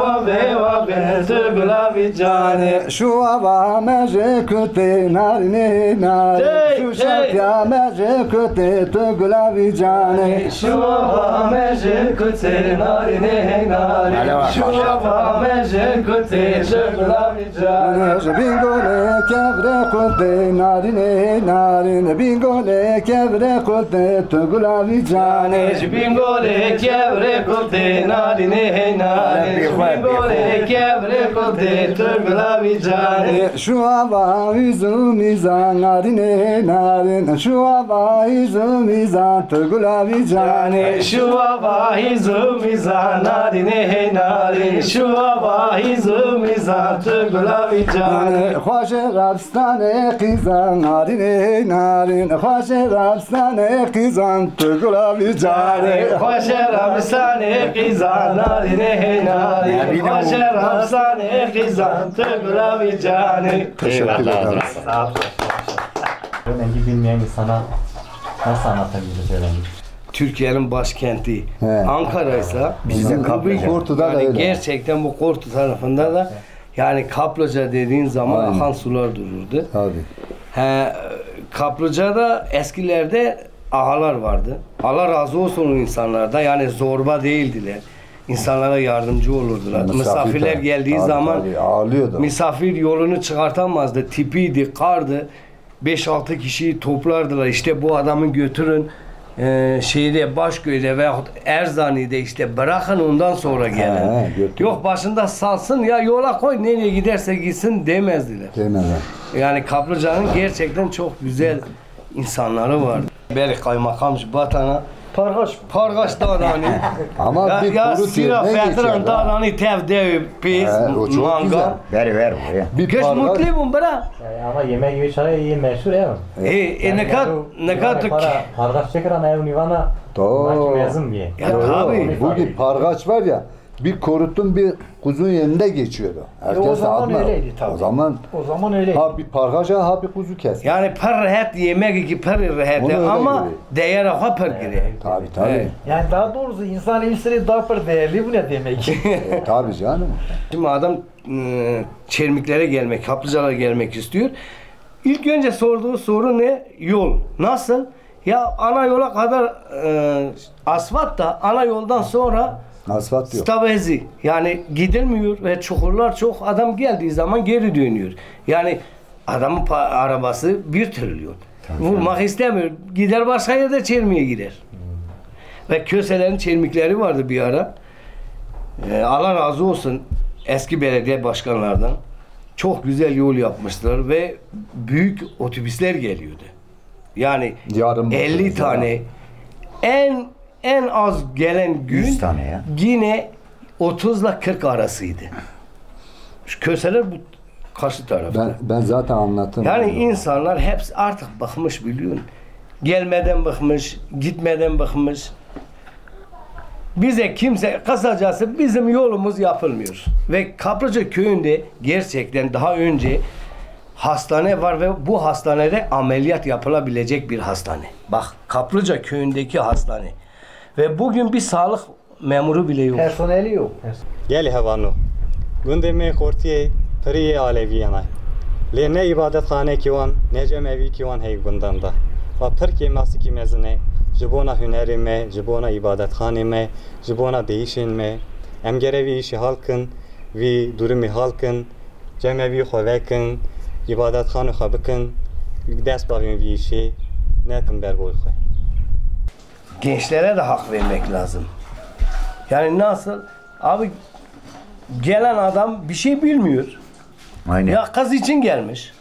tu gulabi cane. Şu hava mece köte narine nare. Şu şatya mece köte tu gulabi cane. Şu hava mece köte narine nare. Şu hava mece köte tu gulabi cane. Bingole kevre köte narine nare. Bingole kevre köte tu gulabi cane. Bingole kevre köte narine nare. Bingole kevre köte tu gulabi cane. Şu hava yüzümüzden narine nare. Şu hava yüzümüzden tu gulabi cane. Şu hava yüzümüzden narine nare. Şu hava yüzümüzden tu gulabi cane. Hoş Rabstane kızan narine nare. Hoş Rabstane kızan tu gulabi cane. Hoş Rabstane kızan narine nare. Hoş Rabstane kızan tu gulabi cane. Teşekkür ederim. Rengi bilmeyen insana nasıl anlatabiliriz rengi? Türkiye'nin başkenti Ankara ise Bizim Kortu'da da öyle. gerçekten bu Kortu tarafında da yani Kaplıca dediğin zaman Aynen. akan sular dururdu. Tabii. Kaplıca'da eskilerde ağalar vardı. Allah razı olsun o insanlarda, yani zorba değildiler. İnsanlara yardımcı olurdular. Misafirler geldiği zaman ağlıyordu. misafir yolunu çıkartamazdı. Tipiydi, kardı. 5-6 kişiyi toplardılar. İşte bu adamı götürün şeyde Başköy'de veyahut Erzani'de işte bırakın ondan sonra gelin. Yok başında salsın ya yola koy nereye giderse gitsin demezdiler. Yani Kaplıca'nın gerçekten çok güzel insanları vardı. Beri kaymakam batana Pargaç dağdanı. Ama bir ya kuru sira fetran dağdanı tevde pis mangal. Ver oraya. Kış mutluyum bırak. Ama yemek gibi çay iyi meşhur ya. Ne kadar Pargaç çekiren ev nivana. Doğru. Ya tabii. Bugün pargaç var ya, bir korutun bir kuzun yerinde geçiyordu. Herkes o zaman öyleydi tabii. O zaman öyleydi. Ha bir pargaca ha bir kuzu kes. Yani per rahat yemek iki per rahat ama değer ha per gire. Tabii. Yani daha doğrusu insan ilişkileri daha per değerli bu ne demek? Tabii canım. Şimdi adam Çermiklere gelmek, Kaplıcalara gelmek istiyor. İlk önce sorduğu soru ne? Yol. Nasıl? Ya ana yola kadar asfalt da ana yoldan sonra asfalt yok. Stavezi. Yani gidilmiyor ve çukurlar çok, adam geldiği zaman geri dönüyor. Yani adamın arabası 1 trilyon. Vurmak istemiyor. Gider başka yerde çelmeye gider. Ve Köselerin çelmikleri vardı bir ara. Allah razı olsun eski belediye başkanlardan. Çok güzel yol yapmışlar ve büyük otobüsler geliyordu. Yani 50 tane en az gelen gün 100 tane ya. yine 30 ile 40 arasıydı. Şu Köseler bu karşı tarafta. Ben zaten anlattım. Yani insanlar hepsi artık bıkmış biliyorsun. Gelmeden bıkmış, gitmeden bıkmış. Bize kimse, kısacası bizim yolumuz yapılmıyor. Ve Kaplıca köyünde gerçekten daha önce hastane var ve bu hastanede ameliyat yapılabilecek bir hastane. Bak Kaplıca köyündeki hastane. Ve bugün bir sağlık memuru bile yok. Personeli yok. Gel havano. Günde me kortiye priye alevi yana. Le ne ibadethane kiwan, ne cemevi kiwan hey gundanda. Ve pir kemasi ki mezine, jibona hüneri me, jibona ibadethane me, jibona değişin me. Em gerevi işi halkın, vi durumi halkın, cemevi xovekin, ibadethane xabikin, dest bavin vi işi, ne kim bergoy xoy. Gençlere de hak vermek lazım. Yani nasıl? Abi gelen adam bir şey bilmiyor. Aynen. Ya kız için gelmiş.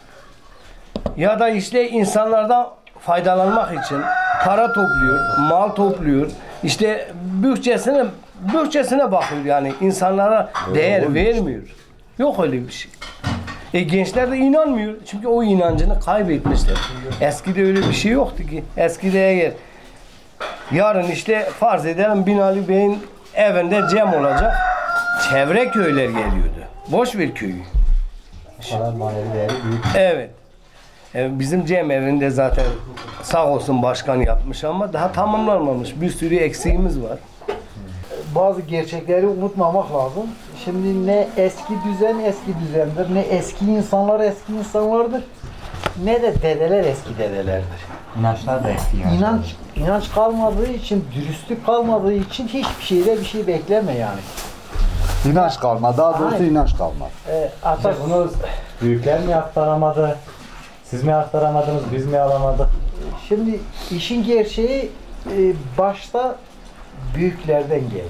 Ya da işte insanlardan faydalanmak için para topluyor, mal topluyor. İşte bütçesine bakıyor yani. İnsanlara değer vermiyor. Yok öyle bir şey. Gençler de inanmıyor. Çünkü o inancını kaybetmişler. Eskide öyle bir şey yoktu ki. Eskide eğer yarın işte farz edelim Binali Bey'in evinde cem olacak. Çevre köyler geliyordu. Boş ver köyü. Evet. Bizim cem evinde zaten sağ olsun başkan yapmış ama daha tamamlanmamış. Bir sürü eksiğimiz var. Bazı gerçekleri unutmamak lazım. Şimdi ne eski düzendir, ne eski insanlardır, ne de dedeler eski dedelerdir. İnançlar da eski İnanç kalmadığı için, dürüstlük kalmadığı için hiçbir şeyde bir şey bekleme yani. İnanç kalmadı, daha doğrusu inanç kalmadı. İşte bunu büyükler mi aktaramadı, siz mi aktaramadınız, biz mi alamadık? Şimdi işin gerçeği başta büyüklerden geliyor.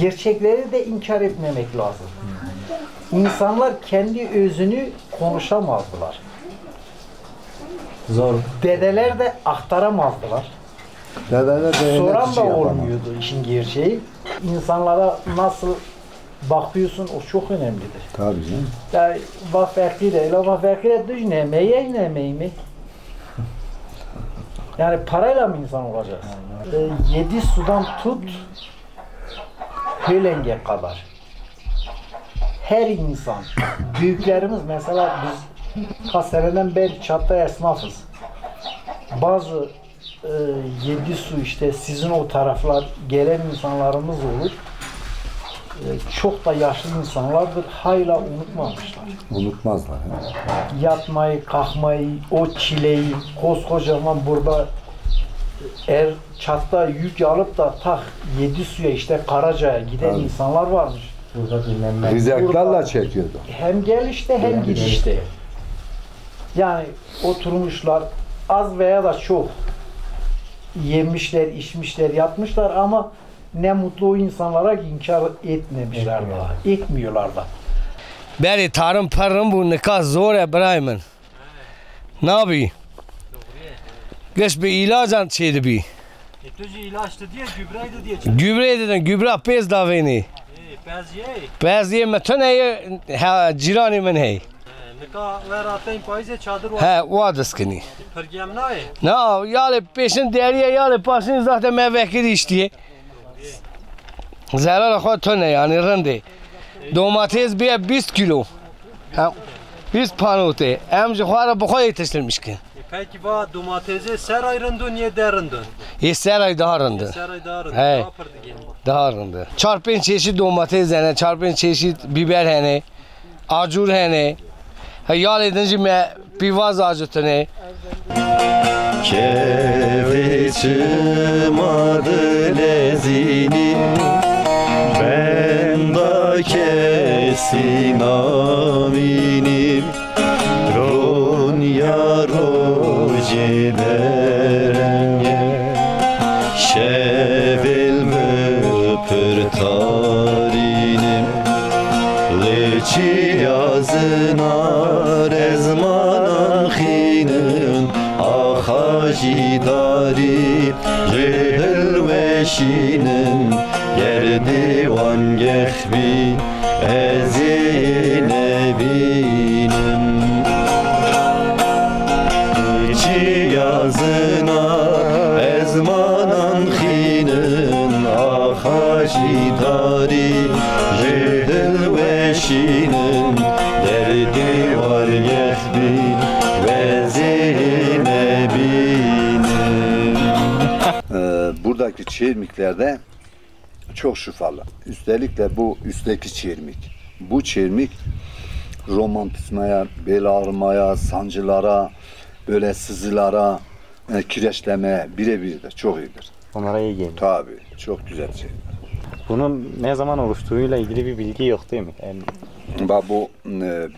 Gerçekleri de inkar etmemek lazım. İnsanlar kendi özünü konuşamazdılar. Zor. Dedeler de aktaramazdılar. Dedeler de soran da olmuyordu işin gerçeği. İnsanlara nasıl bakıyorsun o çok önemlidir. Tabii canım. Yani vafakire düz nemeyi mi? Yani parayla mı insan olacağız? 7 sudan tut Hölenge kadar. Her insan, büyüklerimiz mesela biz kaç seneden beri çatta esnafız. Bazı 7 su işte sizin o taraflar gelen insanlarımız olur. Çok da yaşlı insanlardır, hala unutmamışlar. Unutmazlar. Yatmayı, kalkmayı, o çileyi, koskocaman burada çatta yük alıp da tak 7 suya işte Karaca'ya giden insanlar varmış. Burada dinlenmek. Rizeklerle çekiyordu. Hem gelişte hem gidişte. Yani oturmuşlar az veya da çok yemişler, içmişler, yatmışlar ama ne mutlu o insanlara inkar etmemişler daha, etmiyorlar da. Beri tarım parım bu nikah zor ya برای من. Nabi. Geç bir ilacın çeydi bir. Tuji ilaçtı diye gübreydi diye. Gübre dedin, gübre pez daveni. Peziye metone cirani men hey. Nikah ver atayım payze çadır var. Ha, vadis kini. Pergem ne? Na, yale peşin deriye yale pasin zaten mevekir iştiye. Zarar خود تو نه یعنی رنده دوماتیز بیا 20 کیلو هم 20 پانوته هم جوار بخوای تسلیمش کن. Peki va domatesi ser ayrındın niye derindin? Ser ay daha rındı. Ser ay daha rındı. He. Daha rındı. 4-5 çeşit domates hene, 4-5 çeşit biber hene, acur hene. Yal edince me pivaz acıtını. Kevi çımadı lezini ben da kesin aminim Ronya roji derenge Şevil müpür tarinim Leçi yazına rezmanan khinin Ahacı dari Rehel veşinin Yer divan gehbi Ezine binim İçi yazına Ezmanan khinin Ahacı dari Rehel veşinin Derdi var gehbi Vezine binim Buradaki çirmiklerde çok şifalı. Üstelik de bu üstteki çirmik. Bu çirmik romantizmaya, bel ağrımaya, sancılara, böyle sızılara, kireçlemeye birebirdir. Çok iyidir. Onlara iyi geliyor. Tabii. Çok güzel şey. Bunun ne zaman oluştuğuyla ilgili bir bilgi yok değil mi? Bak bu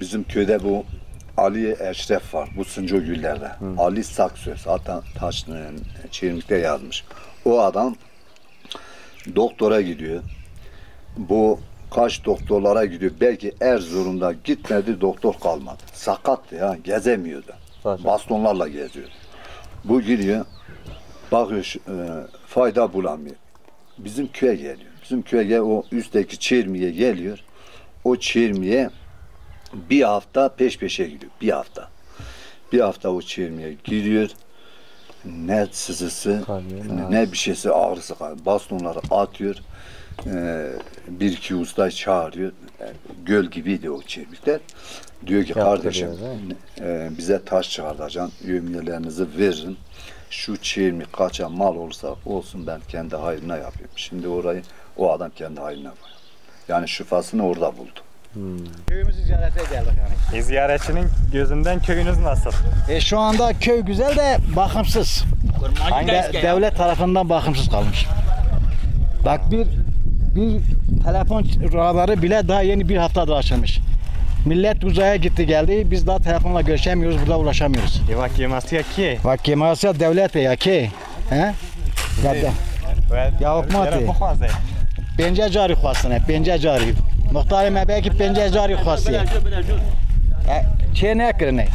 bizim köyde bu Ali Eşref var. Bu Sıncıgüller'de. Ali Saksöz. Hatta Taşlı'nın çirmikte yazmış. O adam doktora gidiyor. Bu kaç doktorlara gidiyor. Belki Erzurum'da gitmedi, doktor kalmadı. Sakattı ya, gezemiyordu. Bastonlarla geziyor. Bu gidiyor, bakıyor fayda bulamıyor. Bizim köye geliyor. Bizim köye o üstteki çirmiye geliyor. O çirmiye bir hafta peş peşe gidiyor. Bir hafta. Bir hafta o çirmiye gidiyor. Ne sızısı, ne bir şeysi ağrısı kalıyor. Bastonları atıyor. Bir iki ustayı çağırıyor. Göl gibiydi o çirmikler. Diyor ki kardeşim bize taş çıkartacaksın. Yövmiyelerinizi verin. şu çirmi kaçan mal olursa olsun ben kendi hayrına yapayım. Şimdi orayı o adam kendi hayrına yapıyor. Yani şifasını orada buldu. Köyümüzü ziyarete geldik yani. Ziyaretçinin gözünden köyünüz nasıl? Şu anda köy güzel de bakımsız. Devlet tarafından bakımsız kalmış. Bak bir telefon radarı bile daha yeni bir haftadır açılmış. Millet uzaya gitti geldi. Biz daha telefonla görüşemiyoruz, burada ulaşamıyoruz. Vakımasya ki? Vakımasya devlet ya ki. He? Ya hükümeti. Bence cari xwastine, bence cari. Muhtarım belki bence cari xwastiye. Çe nekirine?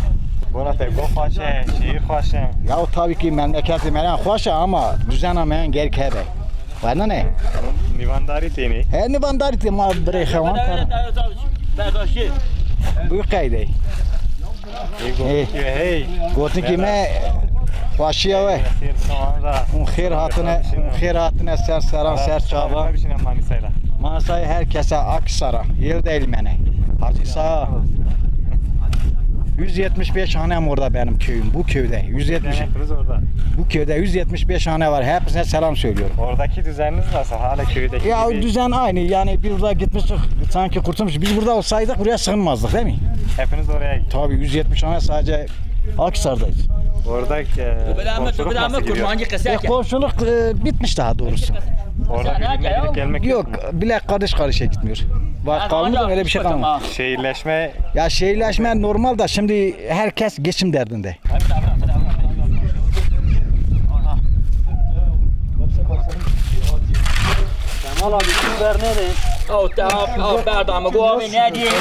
Buna pek hoşe, şiir hoşe. Ya tabii ki memleketi meren hoşe ama düzen ameyen gerek hebe. Var ne? Nivandari teni. He nivandari teni ma bre xevan kar. Bu kayde. Hey. Gotin ki me Başıya ve xeyr hatine ser saran ser çaba. Manisa'yı herkese Aksara, yıl değil mene. Hacısa 175 hanem orada benim köyüm, bu köyde. 170. Bu köyde 175 hane var. Hepsine selam söylüyorum. Oradaki düzeniniz nasıl? Hala köydeki ya gibi. Düzen aynı. Yani biz burada gitmiştik, sanki kurtulmuş. Biz burada olsaydık buraya sığınmazdık değil mi? Hepiniz oraya gittiniz. Tabii 170 hane sadece Aksar'dayız. Orada komşuluk nasıl gidiyor? Komşuluk bitmiş daha doğrusu. Orada birbirine gelmek yok. Bile karışa gitmiyor. Bak kalmıyor öyle bir şey kalmıyor. Şehirleşme? Ya şehirleşme normal da şimdi herkes geçim derdinde. Kemal abi kim ver ne değil? Berdam go abi ne diyeyim?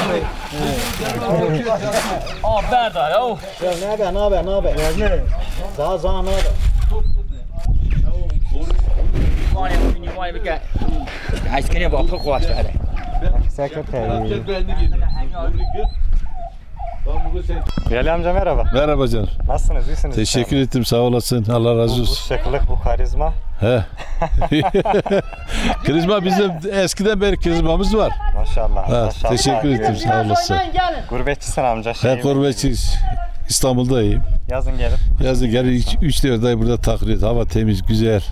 Berda ya. Ne haber? Ne? Daha zaman ne haber? Askeriye bakıp koştu. Veli amca merhaba. Merhaba canım. Nasılsınız? İyisiniz? Teşekkür ettim. Sağ olasın. Allah razı olsun. Bu şıklık, bu karizma. He. Karizma bizim eskiden beri karizmamız var. Maşallah. Ha, teşekkür ettim. Sağ olasın. Gurbetçisin amca. He, gurbetçiyiz. İstanbul'dayım. Yazın gelir. Yazın gelir. 3-4 ay burada takılıyoruz. Hava temiz, güzel.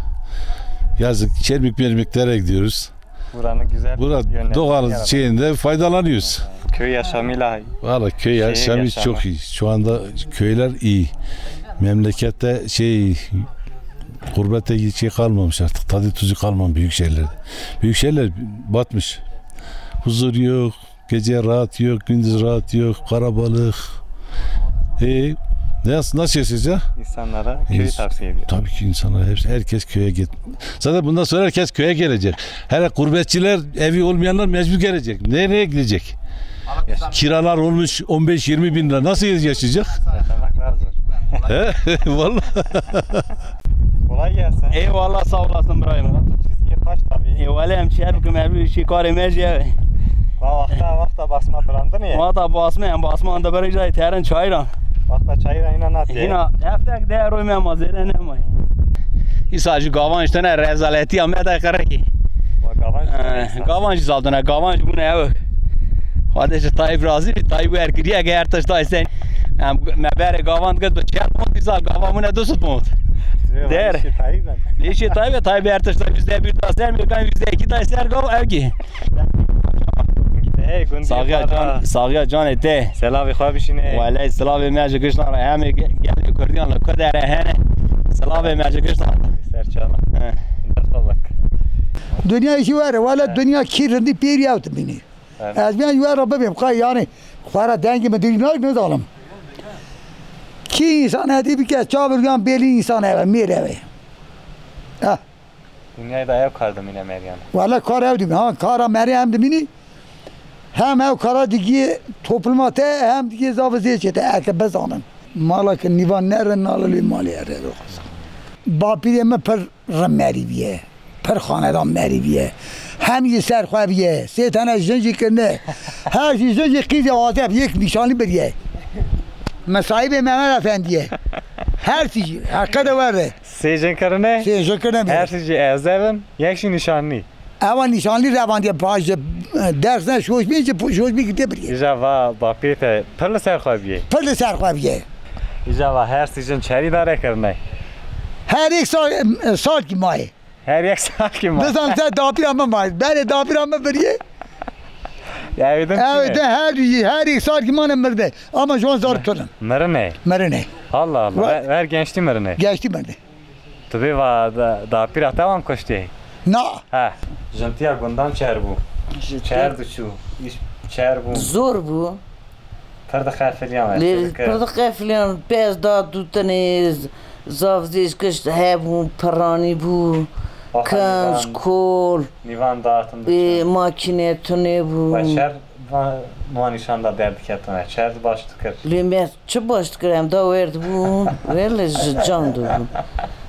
Yazın çelmiklere gidiyoruz. Buranın güzel doğal şeyinde faydalanıyoruz. Köy yaşamıyla. Valla köy yaşamı çok iyi. Şu anda köyler iyi. Memlekette gurbette şey kalmamış artık. Tadı tuzu kalmamış büyük şehirlerde. Büyük şehirler batmış. Huzur yok, gece rahat yok, gündüz rahat yok, karabalık. Nasıl yaşayacak? İnsanlara köyü tavsiye ediyor. Tabii ki insanlar herkes köye git. Zaten bundan sonra herkes köye gelecek. Hele gurbetçiler, evi olmayanlar mecbur gelecek. Nereye gidecek? Kiralar olmuş 15-20 bin lira. Nasıl yaşayacak? Vallahi. Kolay gelsin. Eyvallah sağ olasın İbrahim. Çizgi kaç tabii. Eyvallah hemşerim kımerli şikar emerci. Vakta basma brandın ya. Vakta basma anda böyle terin çayran. Vakta çayran inan at ya. Yine hafta değer oymamaz ne may. İsacı gavançta ne rezaleti ya meda karaki. Gavanç zaldına gavanç bu ne ya? Hadi Tayyip razı Tayyip erkiriye eğer taşta sen. Mebere gavan gıd bıçak güzel gavamına dostut mu? Der. İşte Tayyip ertaşta %1 taser Amerikan %2 taser gav erki. Sağya can ete. Selam khobishine. Vallahi selam merce kışlar hem geldi Kurdiyanla kadar hene. Selam merce kışlar. Serçala. Bak. Dünya işi var. Valla dünya kirli bir yaptı beni. Az ben yuvar Rabbim kay yani para dengi mi dünya ne zalim. Ki insan hadi bir kez çağırgan belli insan eve mireve. Ha. Dünyayı da ev kardım yine Meryem. Valla kar evdim ha kara Meryem beni. Hem ev kara digi toplumata hem digi zavziye çete erke bezanın. Malak nivan neren nalı mali ere. Bapire me per remeriye. پر خاندان مریویه هم یه سرخوابیه سه تنه جنجی کنه هر چیز جنجی قیز آتف یک نشانی بریه مصاحب مهمد افندیه her چیزی حقیقت ورده سیجن کرنه سیجن کرنه her چیزی ازدن یکشی نشانی اول نشانی رواندی پاش درس نه شوش میشه شوش میگیره بریه جوا با پیت پرل سرخوابیه پرل سرخوابیه جوا her سیجن چری داره کرنه Her ek saat ki maye. Her یک سال کی ما Bizan sen dapir ama maye. Ben dapir ama biriye. Evidin Evet her ek saat ki mane mırdı. Ama şu an zor tutun. Mırne. Mırne. Allah Allah. Ver gençti mırne. Geçti mırdı. Tabii var da pira tamam koştu. Na. Ha. Jantiya gondam çer bu. Çer düşü. Çer bu. Zor bu. Perde kafiliyan. Perde kafiliyan bez da dutane zavziş kışt hebun parani bu. Kanş kol. Nivan dağıtın. Makine tune bu. Başar muanişanda derdik etene. Çer baştıkır. Lemet çı baştıkır hem da verdi bu. Verle candı bu.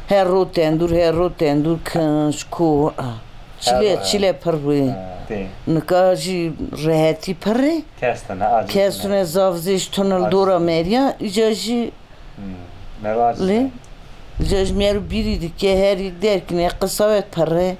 Her rotendur kanş kol. Çile parve. Nakaji rahati parre. Kestune zavziş tunel dora merya. İcaji Mervazi. İcaji meru biriydi ki her der ki ne kısavet parre.